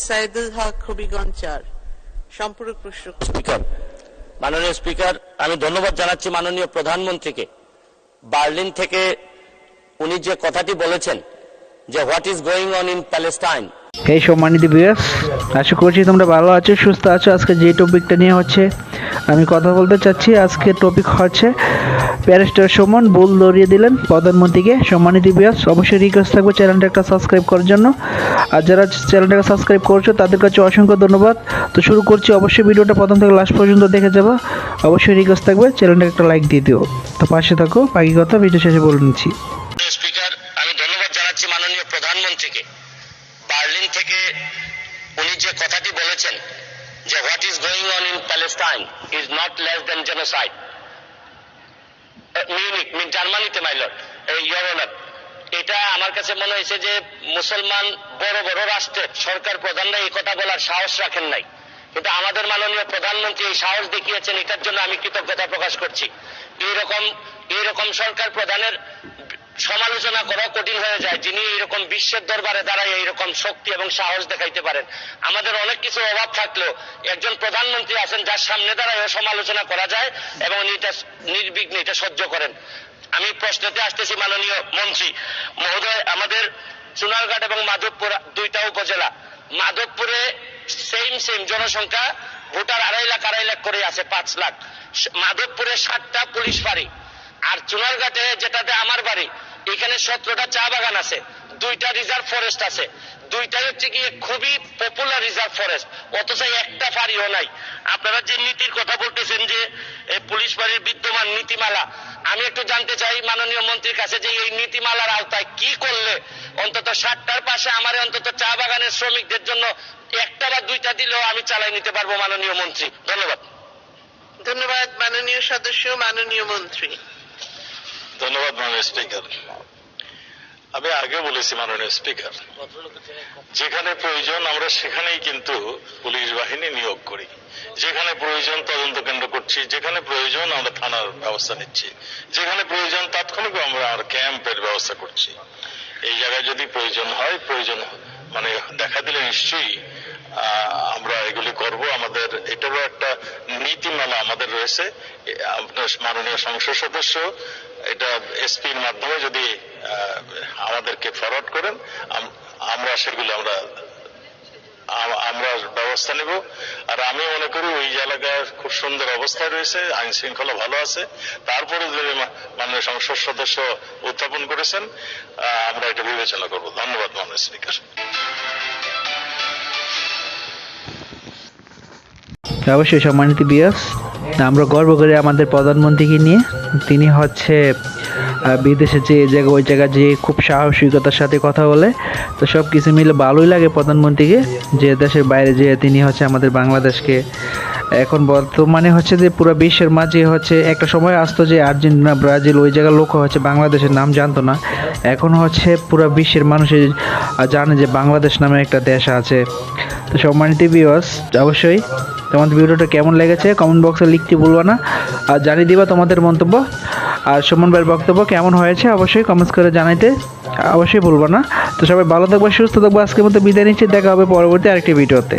সাইদুল হক হবিগঞ্জ 4 সম্পূরক প্রশ্ন। স্পিকার, মাননীয় স্পিকার, আমি ধন্যবাদ জানাচ্ছি মাননীয় প্রধানমন্ত্রীকে। বার্লিন থেকে উনি যে কথাটি বলেছেন যে what is going on in Palestine. এই সম্মানিত ভিউয়ার্স, আশা করছি তোমরা ভালো আছো, সুস্থ আছো। আজকে যে টপিকটা নিয়ে হচ্ছে আমি কথা বলতে চাচ্ছি, আজকে টপিক হচ্ছে ব্যারিস্টার সুমন ভুল ধরিয়ে দিলেন প্রধানমন্ত্রীকে। সম্মানিত ভিউয়ার্স, অবশ্যই রিকোয়েস্ট থাকবে চ্যানেলটা একটা সাবস্ক্রাইব করার জন্য। আর যারা চ্যানেলটাকে সাবস্ক্রাইব করছো তাদের কাছে অসংখ্য ধন্যবাদ। তো শুরু করছি, অবশ্যই ভিডিওটা প্রথম থেকে লাস্ট পর্যন্ত দেখে যাবো। অবশ্যই রিকোয়েস্ট থাকবে চ্যানেলটাকে একটা লাইক দিয়ে দিও। তো পাশে থাকো, বাকি কথা ভিডিও শেষে বলে নিচ্ছি। স্পিকার, আমি ধন্যবাদ জানাচ্ছি মাননীয় প্রধানমন্ত্রীকে। বার্লিন থেকে উনি যে কথাটি বলেছেন যে what is going on in Palestine is not less than genocide. Munich জার্মানিতে মাই লর্ড, ইওর অনার, এটা আমার কাছে মনে হয়েছে যে মুসলমান বড় বড় রাষ্ট্রের সরকার প্রধানরা এই কথা বলার সাহস রাখেন নাই, কিন্তু আমাদের মাননীয় প্রধানমন্ত্রী এই সাহস দেখিয়েছেন। এটার জন্য আমি কৃতজ্ঞতা প্রকাশ করছি। এইরকম সরকার প্রধানের সমালোচনা করা কঠিন হয়ে যায়, যিনি এইরকম বিশ্বের দরবারে দাঁড়ায় এইরকম শক্তি এবং সাহস দেখাইতে পারেন। আমাদের অনেক কিছু অভাব থাকলেও একজন প্রধানমন্ত্রী আছেন যার সামনে দাঁড়ায় সমালোচনা করা যায় এবং উনি এটা নির্বিঘ্নে এটা সহ্য করেন। আমি প্রশ্নতে আসতেছি মাননীয় মন্ত্রী মহোদয়, আমাদের চুনারঘাট এবং মাধবপুর দুইটা উপজেলা। মাধবপুরে সেম জনসংখ্যা, ভোটার 2.5 লাখ করে আছে, 5 লাখ। মাধবপুরে 7টা পুলিশ ফাঁড়ি, আর চুনারঘাটে যেটাতে আমার বাড়ি, এখানে 17টা চা বাগান আছে, 2টা রিজার্ভ ফরেস্ট আছে। দুইটাই হচ্ছে গিয়ে খুবই পপুলার রিজার্ভ ফরেস্ট, অথচ একটা ফাঁড়িও নাই। আপনারা যে নীতির কথা বলতেছেন যে পুলিশ ফাঁড়ির বিদ্যমান নীতিমালা, আমি একটু জানতে চাই মাননীয় মন্ত্রীর কাছে যে এই নীতিমালার আওতায় কি করলে অন্তত 7টার পাশে আমার অন্তত চা বাগানের শ্রমিকদের জন্য 1টা বা 2টা দিলেও আমি চালাই নিতে পারবো মাননীয় মন্ত্রী। ধন্যবাদ। ধন্যবাদ মাননীয় সদস্য, মাননীয় মন্ত্রী। ধন্যবাদ মাননীয় স্পিকার। আমি আগে বলেছি মাননীয় স্পিকার, যেখানে প্রয়োজন আমরা সেখানেই কিন্তু পুলিশ বাহিনী নিয়োগ করি, যেখানে প্রয়োজন তদন্ত কেন্দ্র করছি, যেখানে প্রয়োজন আমরা থানার ব্যবস্থা নিচ্ছি, যেখানে প্রয়োজন তাৎক্ষণিক আমরা ক্যাম্পের ব্যবস্থা করছি। এই জায়গায় যদি প্রয়োজন হয়, প্রয়োজন মানে দেখা দিলে নিশ্চয়ই আমরা এগুলি করব। আমাদের এটারও একটা নীতিমালা আমাদের রয়েছে। আপনার মাননীয় সংসদ সদস্য এটা এসপির মাধ্যমে যদি আমাদেরকে ফরওয়ার্ড করেন, আমরা সেগুলো আমরা ব্যবস্থা নেব। আর আমি মনে করি ওই এলাকার খুব সুন্দর অবস্থায় রয়েছে, আইন শৃঙ্খলা ভালো আছে। তারপরে যদি মাননীয় সংসদ সদস্য উত্থাপন করেছেন, আমরা এটা বিবেচনা করব। ধন্যবাদ মাননীয় স্পিকার। অবশ্যই সম্মানিত ভিউয়ার্স, আমরা গর্ব করি আমাদের প্রধানমন্ত্রীকে নিয়ে। তিনি হচ্ছে বিদেশে যে জায়গা ওই জায়গায় যে খুব সাহসিকতার সাথে কথা বলে, তো সব কিছু মিলে ভালোই লাগে প্রধানমন্ত্রীকে, যে দেশের বাইরে যে তিনি হচ্ছে আমাদের বাংলাদেশকে এখন বর্তমানে হচ্ছে যে পুরো বিশ্বের মাঝে হচ্ছে একটা সময় আসতো যে আর্জেন্টিনা, ব্রাজিল ওই জায়গার লোক হচ্ছে বাংলাদেশের নাম জানতো না, এখন হচ্ছে পুরো বিশ্বের মানুষের জানে যে বাংলাদেশ নামে একটা দেশ আছে। তো সম্মানিত ভিউয়ার্স, অবশ্যই তোমাদের ভিডিওটা কেমন লেগেছে কমেন্ট বক্সে লিখতে ভুলবা না, আর জানিয়ে দিবা তোমাদের মন্তব্য। আর সুমন ভাইয়ের বক্তব্য কেমন হয়েছে অবশ্যই কমেন্টস করে জানাইতে অবশ্যই ভুলবা না। তো সবাই ভালো থাকবে, সুস্থ থাকবে। আজকের মতো বিদায় নিচ্ছি, দেখা হবে পরবর্তী আরেকটি ভিডিওতে।